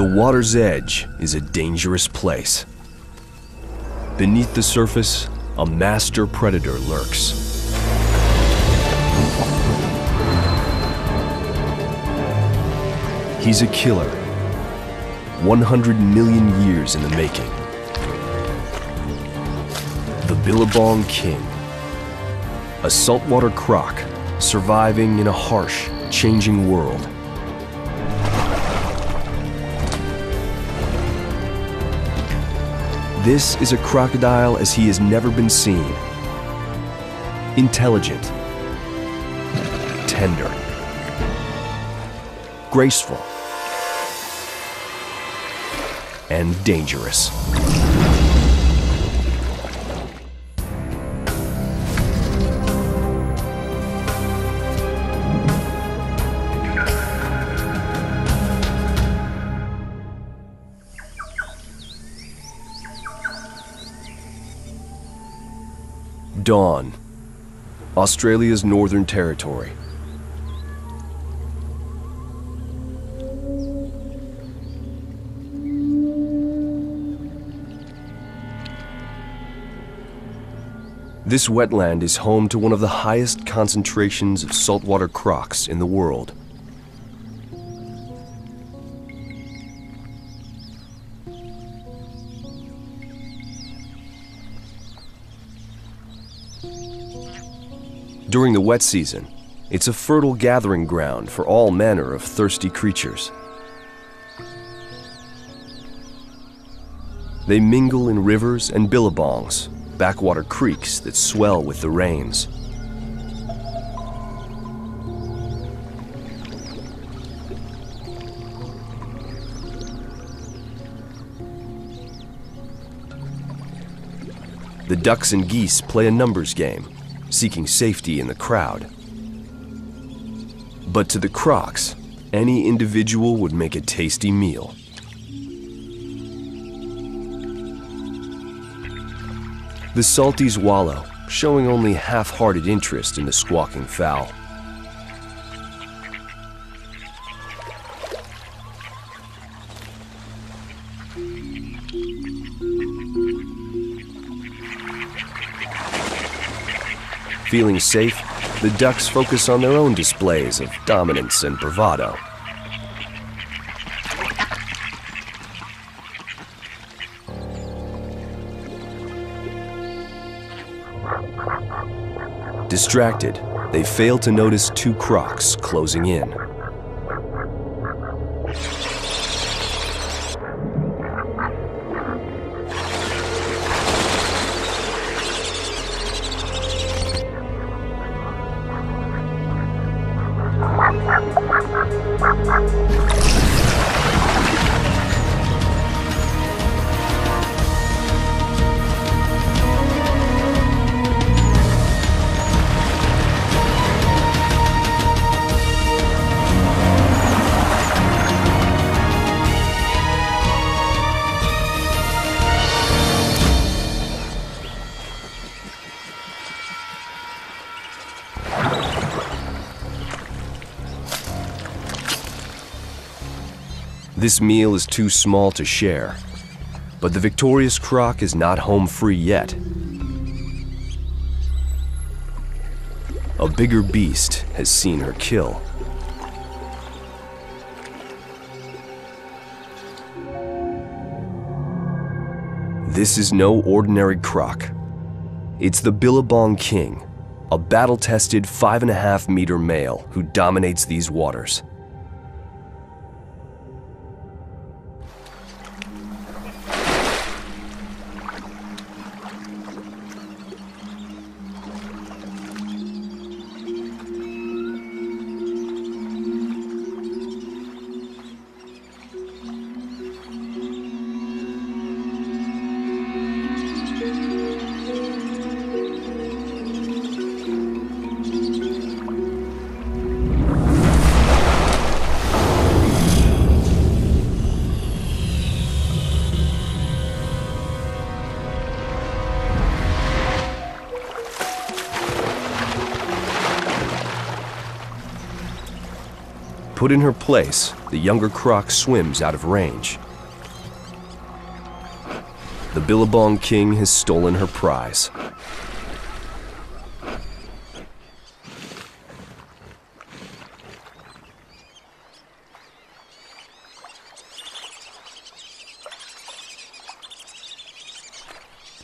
The water's edge is a dangerous place. Beneath the surface, a master predator lurks. He's a killer, 100 million years in the making. The Billabong King, a saltwater croc surviving in a harsh, changing world. This is a crocodile as he has never been seen. Intelligent, tender, graceful, and dangerous. Dawn, Australia's Northern Territory. This wetland is home to one of the highest concentrations of saltwater crocs in the world. During the wet season, it's a fertile gathering ground for all manner of thirsty creatures. They mingle in rivers and billabongs, backwater creeks that swell with the rains. The ducks and geese play a numbers game, seeking safety in the crowd. But to the crocs, any individual would make a tasty meal. The salties wallow, showing only half-hearted interest in the squawking fowl. Feeling safe, the ducks focus on their own displays of dominance and bravado. Distracted, they fail to notice two crocs closing in. This meal is too small to share, but the victorious croc is not home free yet. A bigger beast has seen her kill. This is no ordinary croc. It's the Billabong King, a battle-tested 5.5-meter male who dominates these waters. Put in her place, the younger croc swims out of range. The Billabong king has stolen her prize.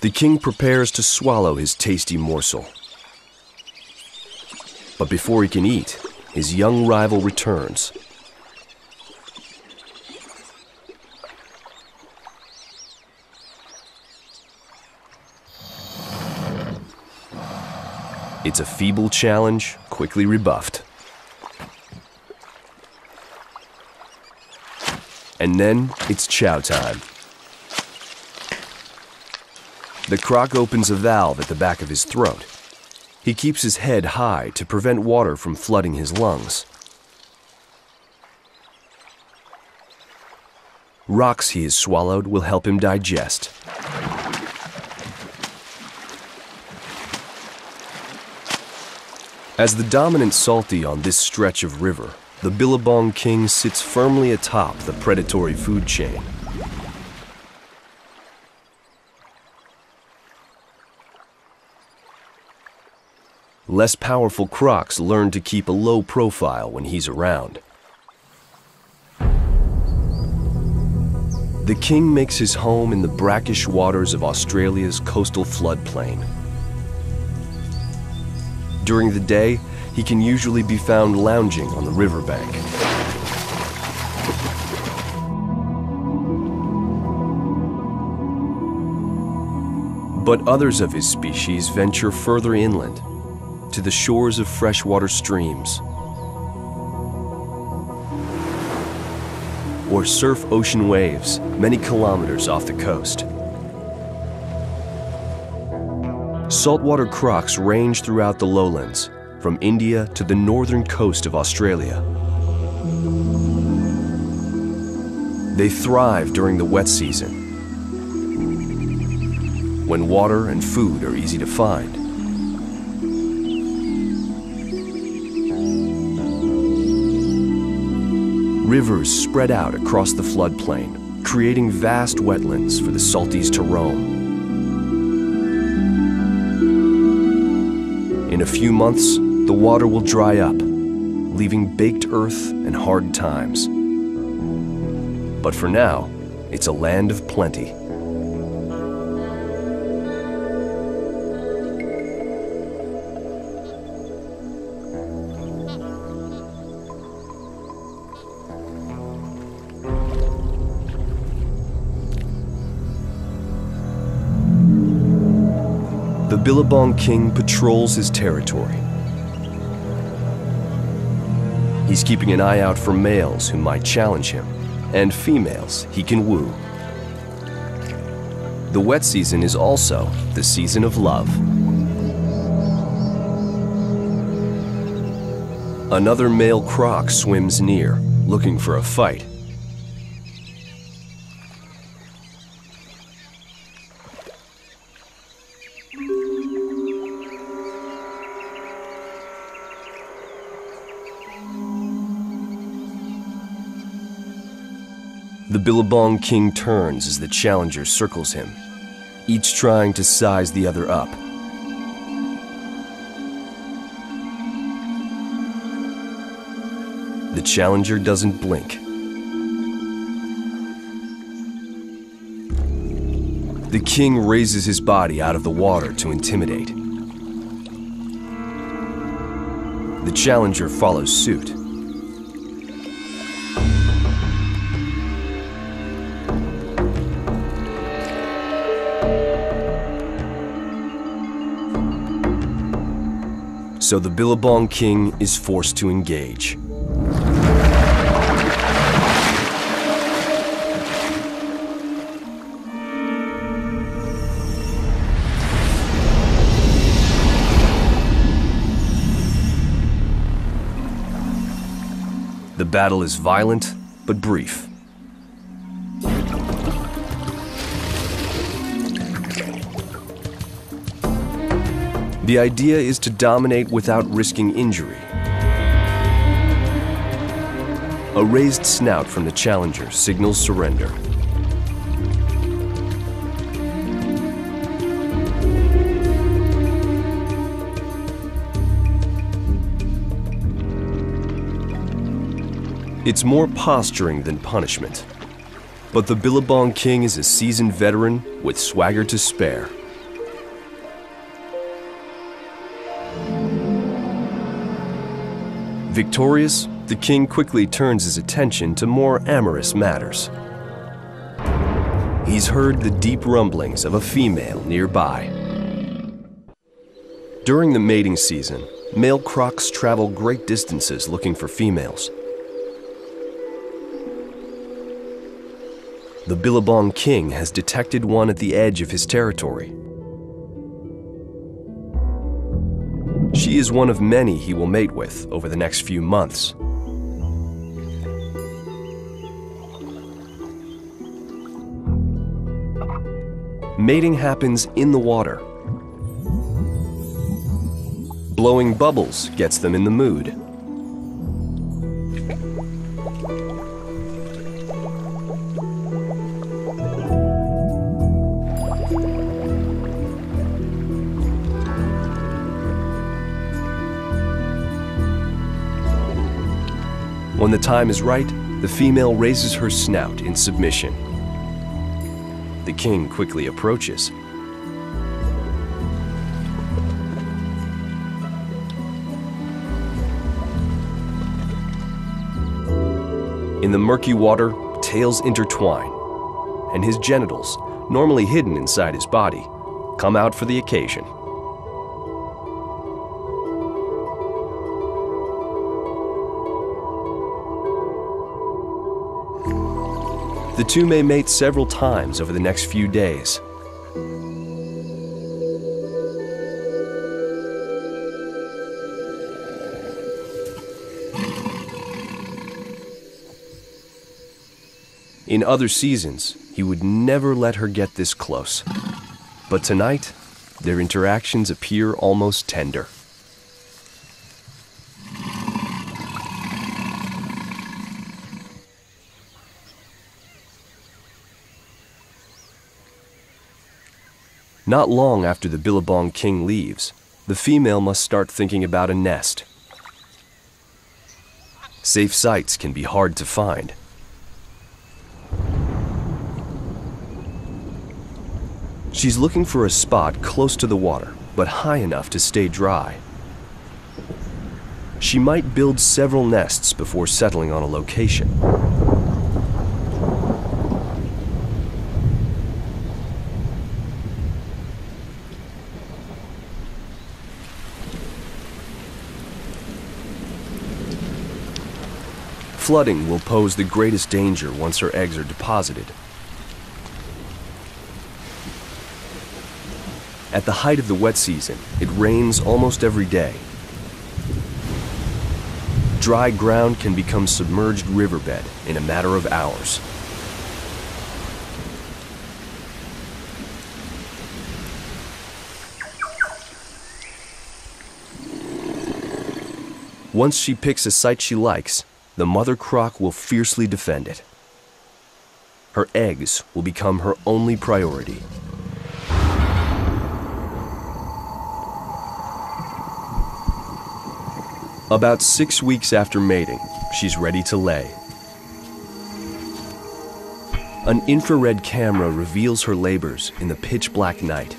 The king prepares to swallow his tasty morsel. But before he can eat, his young rival returns. It's a feeble challenge, quickly rebuffed. And then it's chow time. The croc opens a valve at the back of his throat. He keeps his head high to prevent water from flooding his lungs. Rocks he has swallowed will help him digest. As the dominant salty on this stretch of river, the Billabong king sits firmly atop the predatory food chain. Less powerful crocs learn to keep a low profile when he's around. The king makes his home in the brackish waters of Australia's coastal floodplain. During the day, he can usually be found lounging on the riverbank. But others of his species venture further inland, to the shores of freshwater streams, or surf ocean waves many kilometers off the coast. Saltwater crocs range throughout the lowlands, from India to the northern coast of Australia. They thrive during the wet season, when water and food are easy to find. Rivers spread out across the floodplain, creating vast wetlands for the salties to roam. In a few months, the water will dry up, leaving baked earth and hard times. But for now, it's a land of plenty. The Billabong king patrols his territory. He's keeping an eye out for males who might challenge him, and females he can woo. The wet season is also the season of love. Another male croc swims near, looking for a fight. The Billabong king turns as the challenger circles him, each trying to size the other up. The challenger doesn't blink. The king raises his body out of the water to intimidate. The challenger follows suit. So the Billabong king is forced to engage. The battle is violent, but brief. The idea is to dominate without risking injury. A raised snout from the challenger signals surrender. It's more posturing than punishment. But the Billabong King is a seasoned veteran with swagger to spare. Victorious, the king quickly turns his attention to more amorous matters. He's heard the deep rumblings of a female nearby. During the mating season, male crocs travel great distances looking for females. The Billabong King has detected one at the edge of his territory. She is one of many he will mate with over the next few months. Mating happens in the water. Blowing bubbles gets them in the mood. When the time is right, the female raises her snout in submission. The king quickly approaches. In the murky water, tails intertwine, and his genitals, normally hidden inside his body, come out for the occasion. The two may mate several times over the next few days. In other seasons, he would never let her get this close. But tonight, their interactions appear almost tender. Not long after the Billabong King leaves, the female must start thinking about a nest. Safe sites can be hard to find. She's looking for a spot close to the water, but high enough to stay dry. She might build several nests before settling on a location. Flooding will pose the greatest danger once her eggs are deposited. At the height of the wet season, it rains almost every day. Dry ground can become submerged riverbed in a matter of hours. Once she picks a site she likes, the mother croc will fiercely defend it. Her eggs will become her only priority. About 6 weeks after mating, she's ready to lay. An infrared camera reveals her labors in the pitch-black night.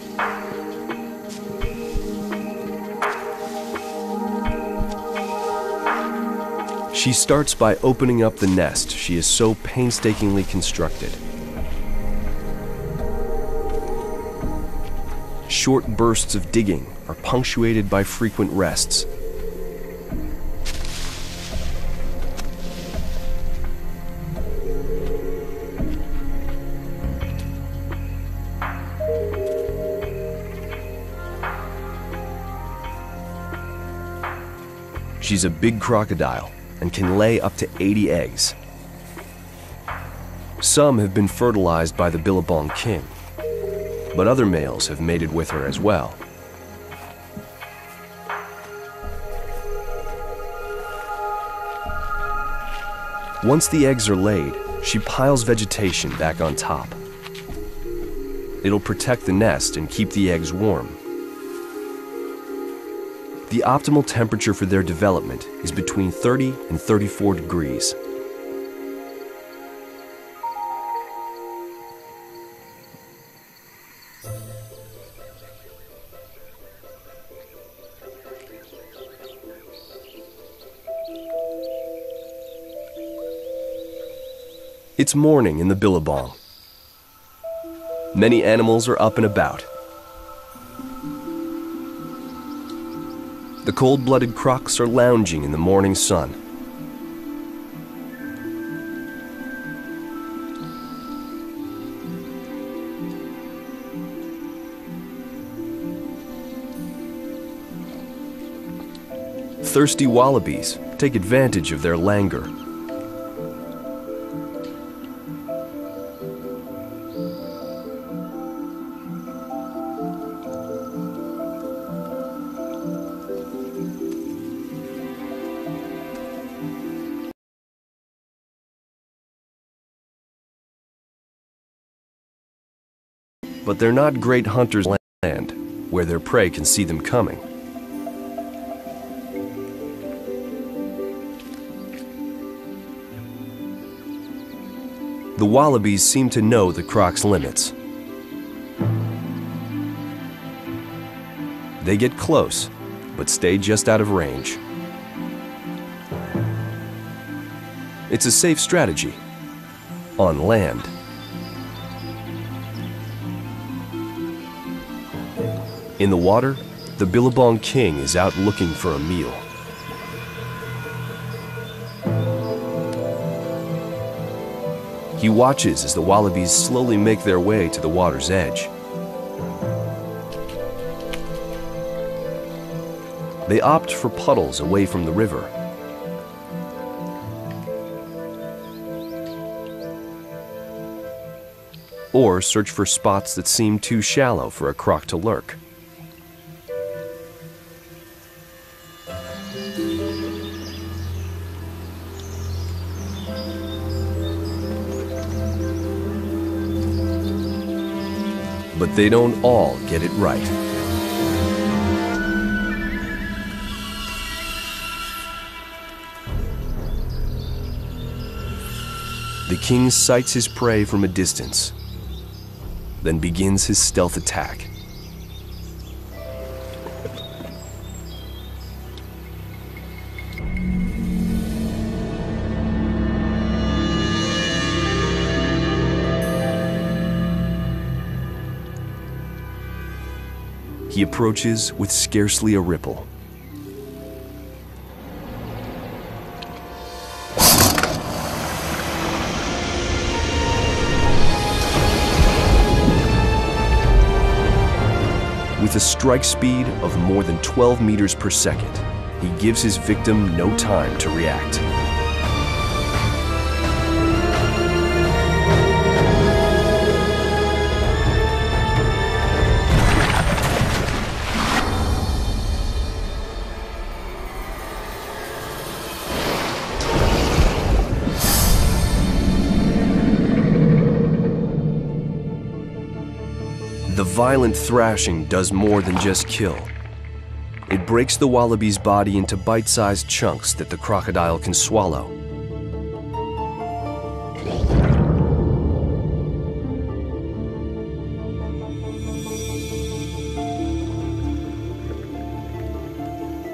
She starts by opening up the nest she has so painstakingly constructed. Short bursts of digging are punctuated by frequent rests. She's a big crocodile and can lay up to 80 eggs. Some have been fertilized by the Billabong King, but other males have mated with her as well. Once the eggs are laid, she piles vegetation back on top. It'll protect the nest and keep the eggs warm. The optimal temperature for their development is between 30 and 34 degrees. It's morning in the Billabong. Many animals are up and about. The cold-blooded crocs are lounging in the morning sun. Thirsty wallabies take advantage of their languor. But they're not great hunters on land, where their prey can see them coming. The wallabies seem to know the croc's limits. They get close, but stay just out of range. It's a safe strategy on land. In the water, the Billabong king is out looking for a meal. He watches as the wallabies slowly make their way to the water's edge. They opt for puddles away from the river. Or search for spots that seem too shallow for a croc to lurk. But they don't all get it right. The king sights his prey from a distance, then begins his stealth attack. He approaches with scarcely a ripple. With a strike speed of more than 12 meters per second, he gives his victim no time to react. The violent thrashing does more than just kill. It breaks the wallaby's body into bite-sized chunks that the crocodile can swallow.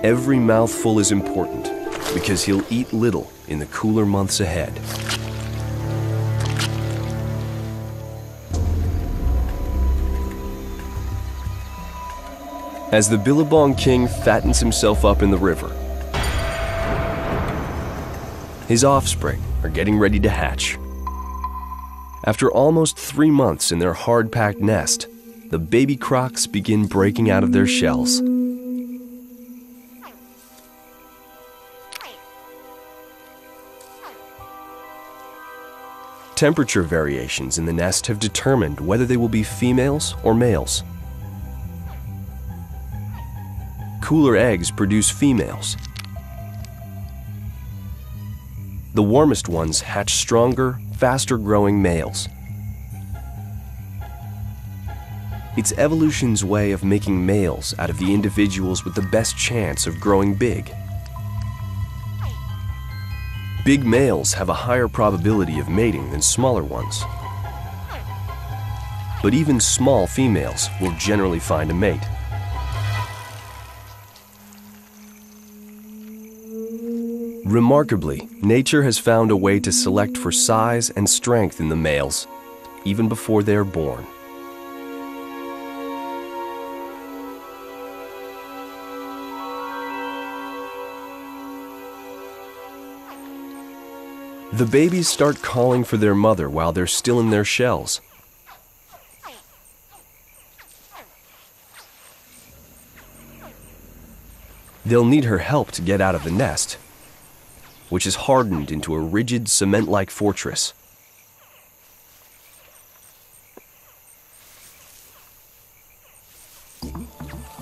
Every mouthful is important because he'll eat little in the cooler months ahead. As the Billabong king fattens himself up in the river, his offspring are getting ready to hatch. After almost 3 months in their hard-packed nest, the baby crocs begin breaking out of their shells. Temperature variations in the nest have determined whether they will be females or males. Cooler eggs produce females. The warmest ones hatch stronger, faster-growing males. It's evolution's way of making males out of the individuals with the best chance of growing big. Big males have a higher probability of mating than smaller ones. But even small females will generally find a mate. Remarkably, nature has found a way to select for size and strength in the males, even before they are born. The babies start calling for their mother while they're still in their shells. They'll need her help to get out of the nest, which is hardened into a rigid cement-like fortress.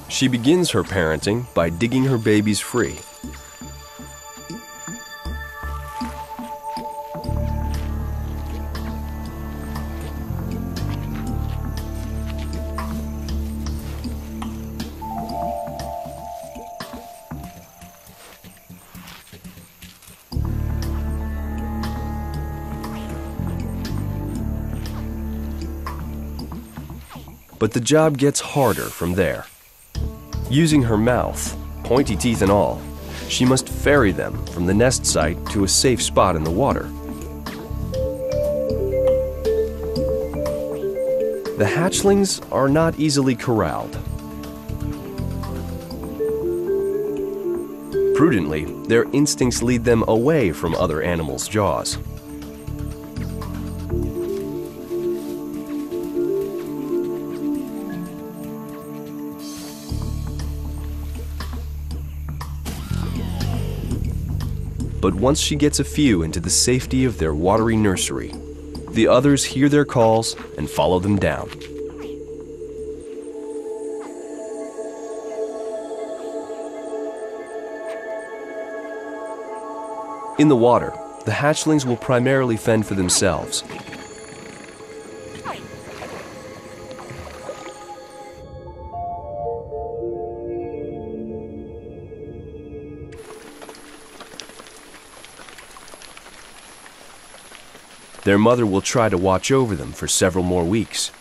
She begins her parenting by digging her babies free. But the job gets harder from there. Using her mouth, pointy teeth and all, she must ferry them from the nest site to a safe spot in the water. The hatchlings are not easily corralled. Prudently, their instincts lead them away from other animals' jaws. But once she gets a few into the safety of their watery nursery, the others hear their calls and follow them down. In the water, the hatchlings will primarily fend for themselves. Their mother will try to watch over them for several more weeks,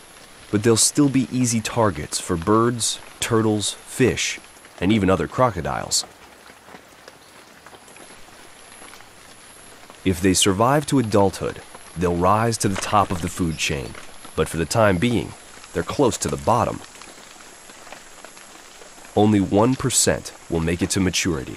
but they'll still be easy targets for birds, turtles, fish, and even other crocodiles. If they survive to adulthood, they'll rise to the top of the food chain, but for the time being, they're close to the bottom. Only 1% will make it to maturity.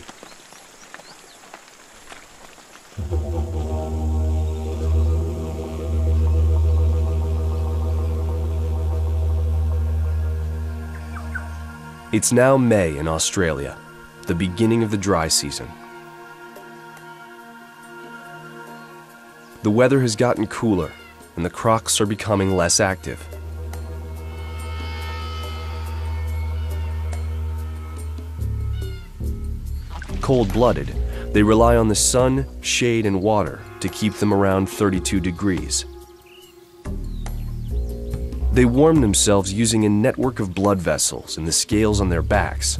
It's now May in Australia, the beginning of the dry season. The weather has gotten cooler, and the crocs are becoming less active. Cold-blooded, they rely on the sun, shade, and water to keep them around 32 degrees. They warm themselves using a network of blood vessels in the scales on their backs.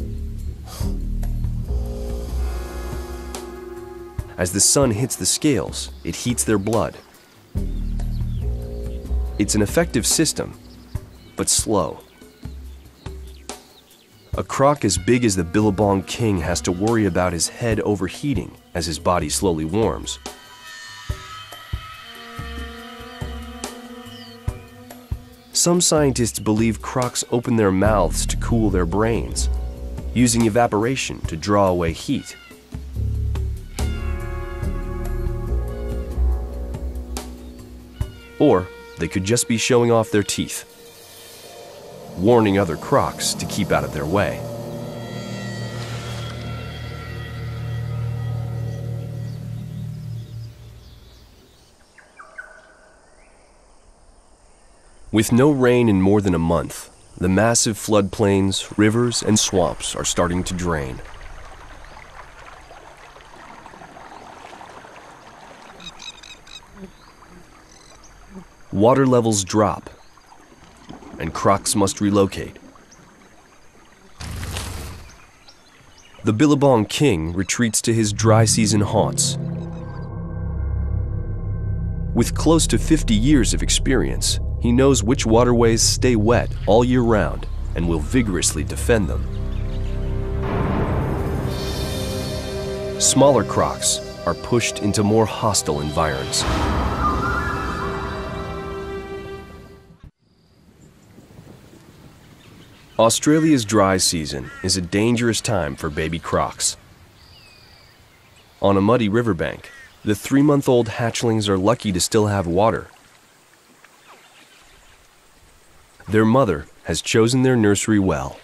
As the sun hits the scales, it heats their blood. It's an effective system, but slow. A croc as big as the Billabong king has to worry about his head overheating as his body slowly warms. Some scientists believe crocs open their mouths to cool their brains, using evaporation to draw away heat. Or they could just be showing off their teeth, warning other crocs to keep out of their way. With no rain in more than a month, the massive floodplains, rivers, and swamps are starting to drain. Water levels drop, and crocs must relocate. The Billabong king retreats to his dry season haunts. With close to 50 years of experience, he knows which waterways stay wet all year round and will vigorously defend them. Smaller crocs are pushed into more hostile environs. Australia's dry season is a dangerous time for baby crocs. On a muddy riverbank, the 3-month-old hatchlings are lucky to still have water. Their mother has chosen their nursery well.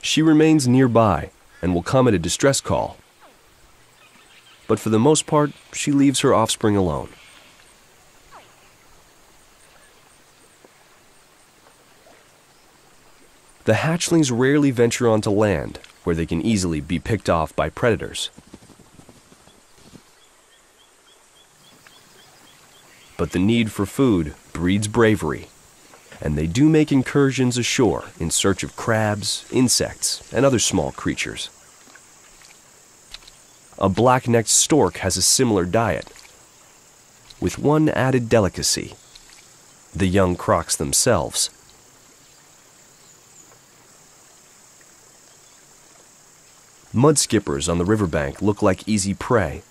She remains nearby and will come at a distress call. But for the most part, she leaves her offspring alone. The hatchlings rarely venture onto land, where they can easily be picked off by predators. But the need for food breeds bravery, and they do make incursions ashore in search of crabs, insects, and other small creatures. A black-necked stork has a similar diet, with one added delicacy: the young crocs themselves. Mudskippers on the riverbank look like easy prey.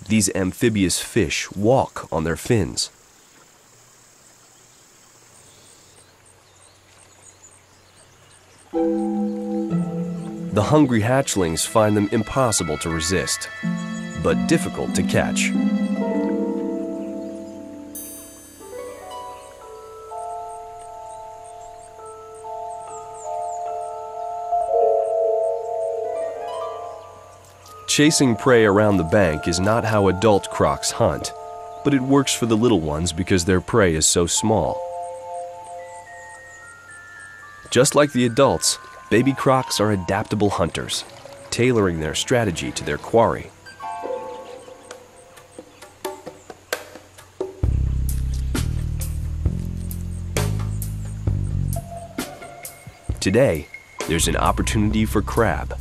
These amphibious fish walk on their fins. The hungry hatchlings find them impossible to resist, but difficult to catch. Chasing prey around the bank is not how adult crocs hunt, but it works for the little ones because their prey is so small. Just like the adults, baby crocs are adaptable hunters, tailoring their strategy to their quarry. Today, there's an opportunity for crab.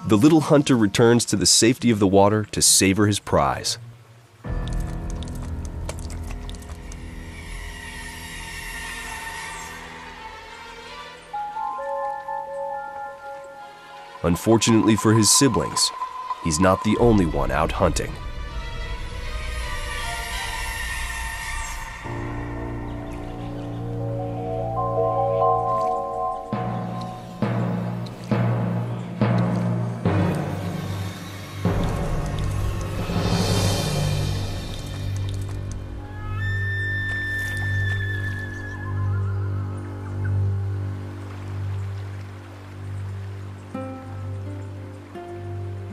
The little hunter returns to the safety of the water to savor his prize. Unfortunately for his siblings, he's not the only one out hunting.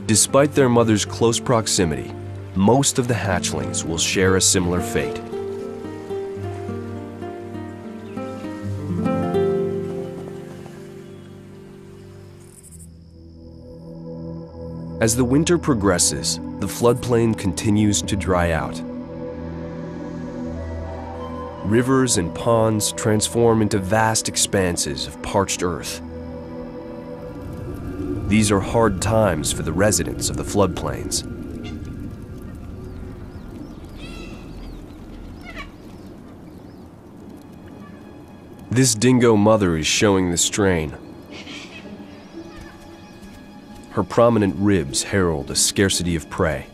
Despite their mother's close proximity, most of the hatchlings will share a similar fate. As the winter progresses, the floodplain continues to dry out. Rivers and ponds transform into vast expanses of parched earth. These are hard times for the residents of the floodplains. This dingo mother is showing the strain. Her prominent ribs herald a scarcity of prey.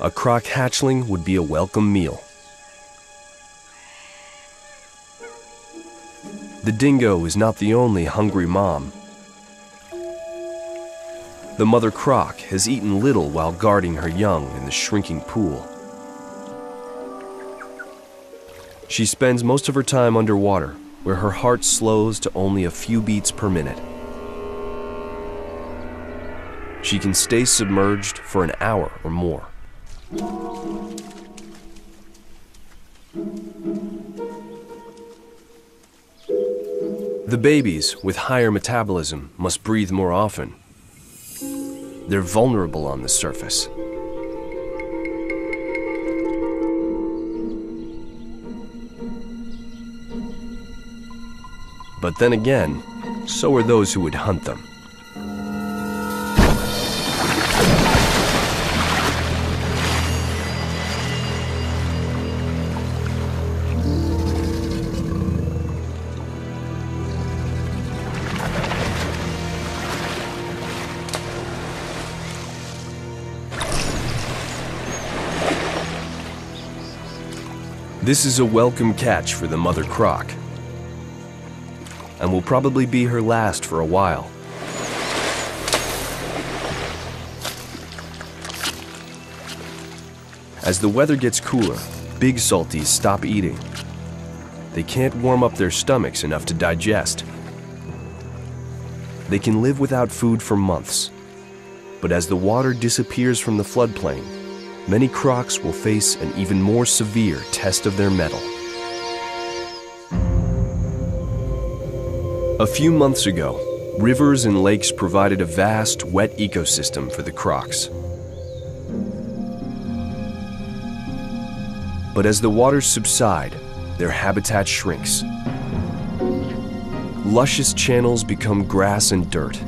A croc hatchling would be a welcome meal. The dingo is not the only hungry mom. The mother croc has eaten little while guarding her young in the shrinking pool. She spends most of her time underwater, where her heart slows to only a few beats per minute. She can stay submerged for an hour or more. The babies with higher metabolism must breathe more often. They're vulnerable on the surface. But then again, so are those who would hunt them. This is a welcome catch for the mother croc, and will probably be her last for a while. As the weather gets cooler, big salties stop eating. They can't warm up their stomachs enough to digest. They can live without food for months, but as the water disappears from the floodplain, many crocs will face an even more severe test of their mettle. A few months ago, rivers and lakes provided a vast, wet ecosystem for the crocs. But as the waters subside, their habitat shrinks. Luscious channels become grass and dirt.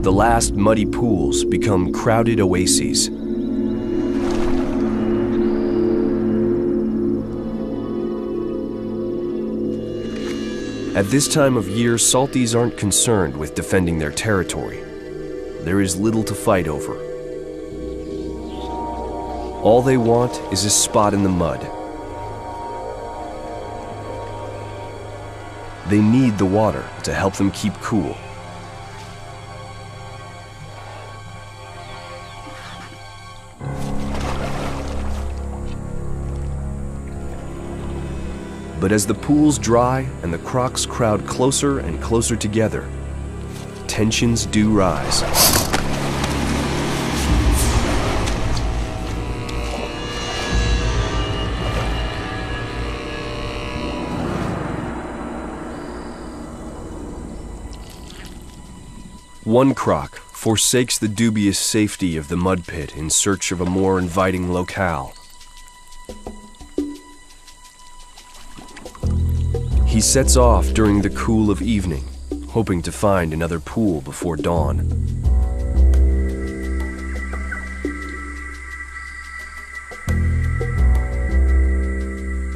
The last muddy pools become crowded oases. At this time of year, salties aren't concerned with defending their territory. There is little to fight over. All they want is a spot in the mud. They need the water to help them keep cool. But as the pools dry and the crocs crowd closer and closer together, tensions do rise. One croc forsakes the dubious safety of the mud pit in search of a more inviting locale. He sets off during the cool of evening, hoping to find another pool before dawn.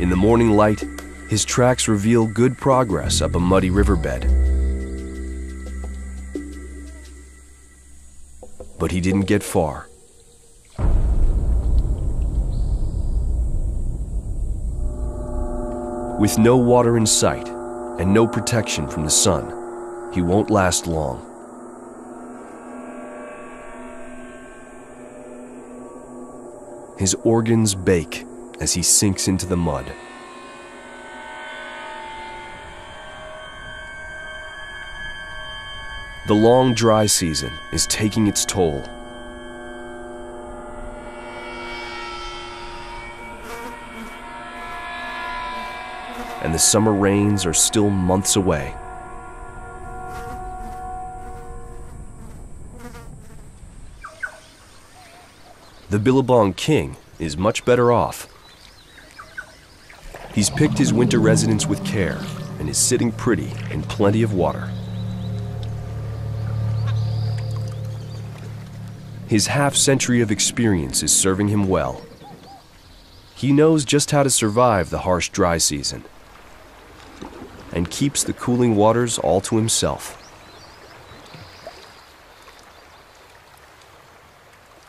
In the morning light, his tracks reveal good progress up a muddy riverbed. But he didn't get far. With no water in sight and no protection from the sun, he won't last long. His organs bake as he sinks into the mud. The long dry season is taking its toll. And the summer rains are still months away. The Billabong King is much better off. He's picked his winter residence with care and is sitting pretty in plenty of water. His half-century of experience is serving him well. He knows just how to survive the harsh dry season and keeps the cooling waters all to himself.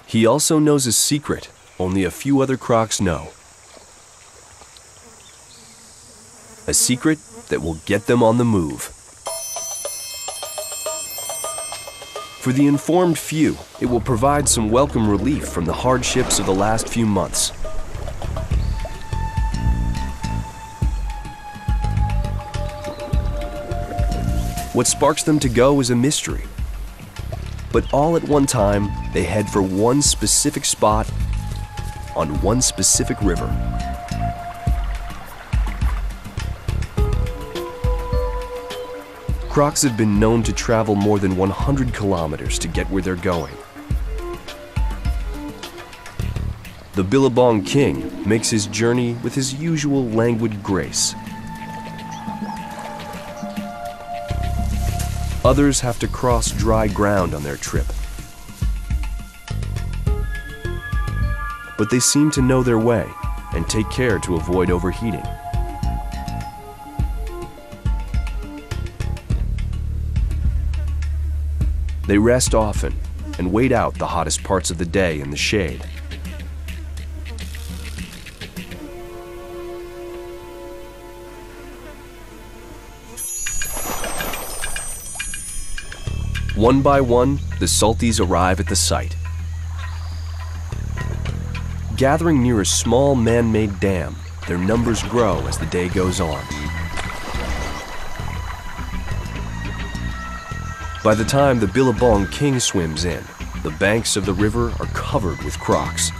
He also knows a secret only a few other crocs know. A secret that will get them on the move. For the informed few, it will provide some welcome relief from the hardships of the last few months. What sparks them to go is a mystery. But all at one time, they head for one specific spot on one specific river. Crocs have been known to travel more than 100 kilometers to get where they're going. The Billabong King makes his journey with his usual languid grace. Others have to cross dry ground on their trip. But they seem to know their way and take care to avoid overheating. They rest often and wait out the hottest parts of the day in the shade. One by one, the salties arrive at the site. Gathering near a small man-made dam, their numbers grow as the day goes on. By the time the Billabong King swims in, the banks of the river are covered with crocs.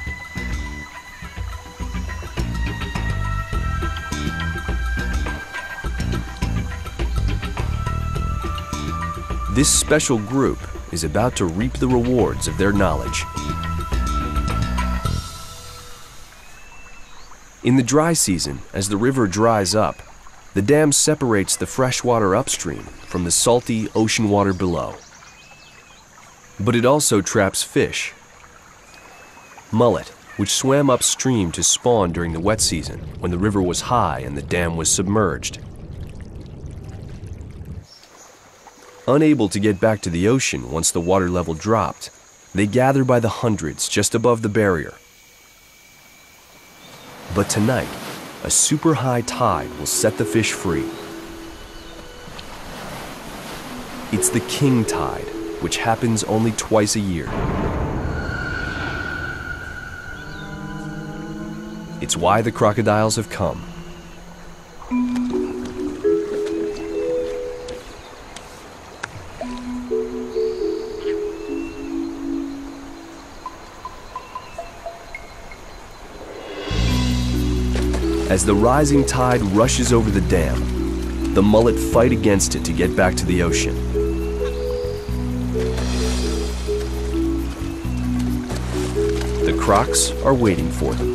This special group is about to reap the rewards of their knowledge. In the dry season, as the river dries up, the dam separates the fresh water upstream from the salty ocean water below. But it also traps fish. Mullet, which swam upstream to spawn during the wet season when the river was high and the dam was submerged. Unable to get back to the ocean once the water level dropped, they gather by the hundreds just above the barrier. But tonight, a super high tide will set the fish free. It's the king tide, which happens only twice a year. It's why the crocodiles have come. As the rising tide rushes over the dam, the mullet fight against it to get back to the ocean. The crocs are waiting for them.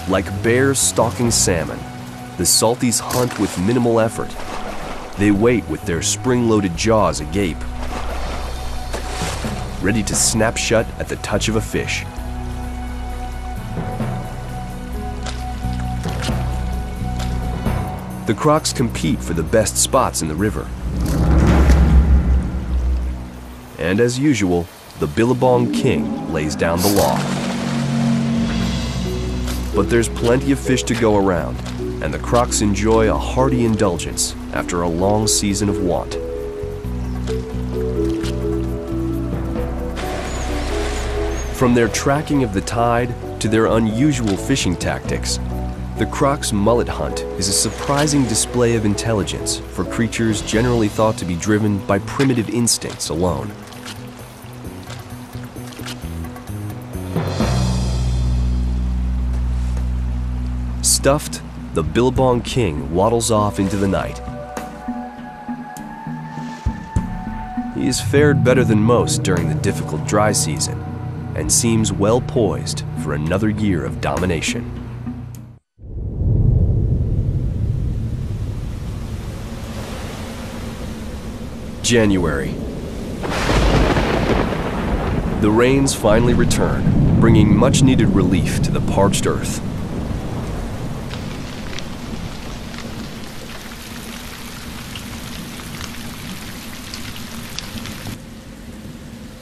Like bears stalking salmon, the salties hunt with minimal effort. They wait with their spring-loaded jaws agape, ready to snap shut at the touch of a fish. The crocs compete for the best spots in the river. And as usual, the Billabong King lays down the law. But there's plenty of fish to go around, and the crocs enjoy a hearty indulgence after a long season of want. From their tracking of the tide to their unusual fishing tactics, the croc's mullet hunt is a surprising display of intelligence for creatures generally thought to be driven by primitive instincts alone. Stuffed, the Billabong King waddles off into the night. He has fared better than most during the difficult dry season and seems well poised for another year of domination. January. The rains finally return, bringing much-needed relief to the parched earth.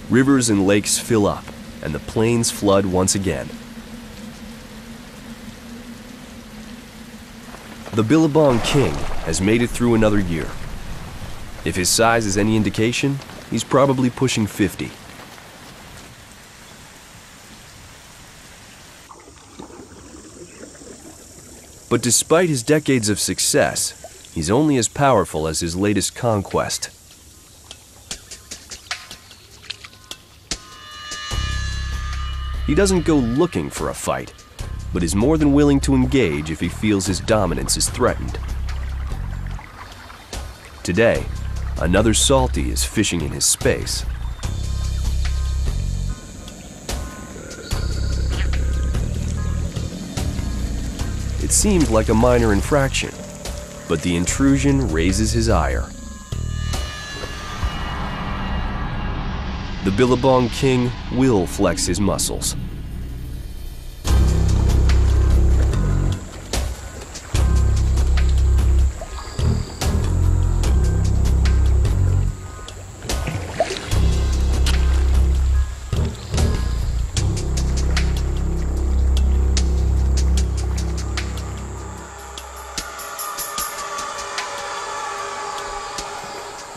Rivers and lakes fill up, and the plains flood once again. The Billabong King has made it through another year. If his size is any indication, he's probably pushing 50. But despite his decades of success, he's only as powerful as his latest conquest. He doesn't go looking for a fight, but is more than willing to engage if he feels his dominance is threatened. Today, another Salty is fishing in his space. It seemed like a minor infraction, but the intrusion raises his ire. The Billabong King will flex his muscles.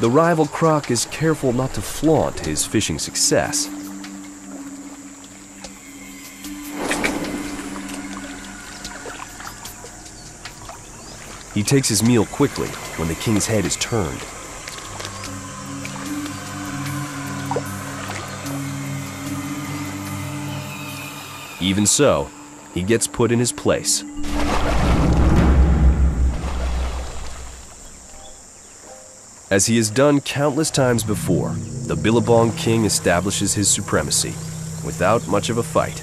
The rival croc is careful not to flaunt his fishing success. He takes his meal quickly when the king's head is turned. Even so, he gets put in his place. As he has done countless times before, the Billabong King establishes his supremacy without much of a fight.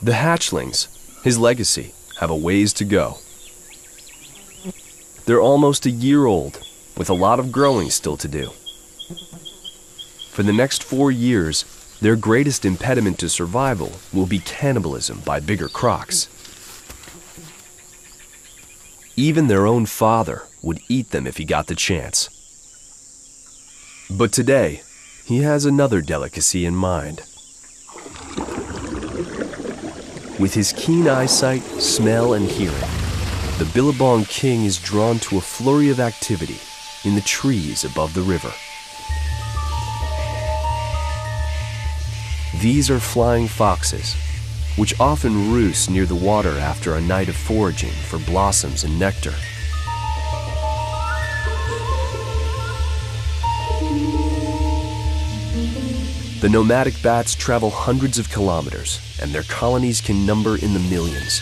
The hatchlings, his legacy, have a ways to go. They're almost a year old, with a lot of growing still to do. For the next 4 years, their greatest impediment to survival will be cannibalism by bigger crocs. Even their own father would eat them if he got the chance. But today, he has another delicacy in mind. With his keen eyesight, smell, and hearing, the Billabong King is drawn to a flurry of activity in the trees above the river. These are flying foxes, which often roost near the water after a night of foraging for blossoms and nectar. The nomadic bats travel hundreds of kilometers, and their colonies can number in the millions.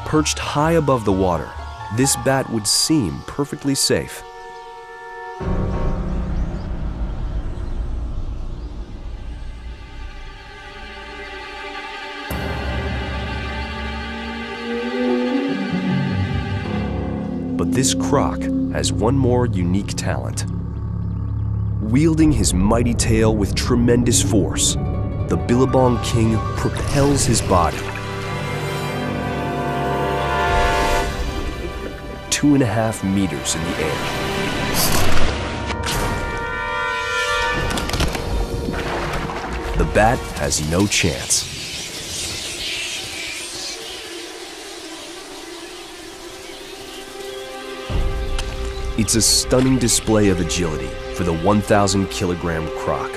Perched high above the water, this bat would seem perfectly safe. But this croc has one more unique talent. Wielding his mighty tail with tremendous force, the Billabong King propels his body 2.5 meters in the air. The bat has no chance. It's a stunning display of agility for the 1,000-kilogram croc.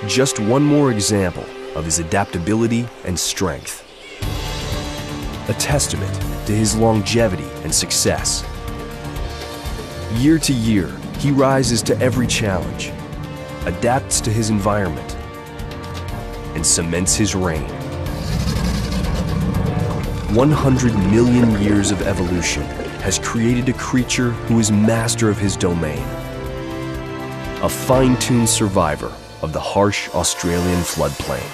Just one more example of his adaptability and strength. A testament to his longevity and success. Year to year, he rises to every challenge, adapts to his environment, and cements his reign. 100 million years of evolution has created a creature who is master of his domain. A fine-tuned survivor of the harsh Australian floodplain.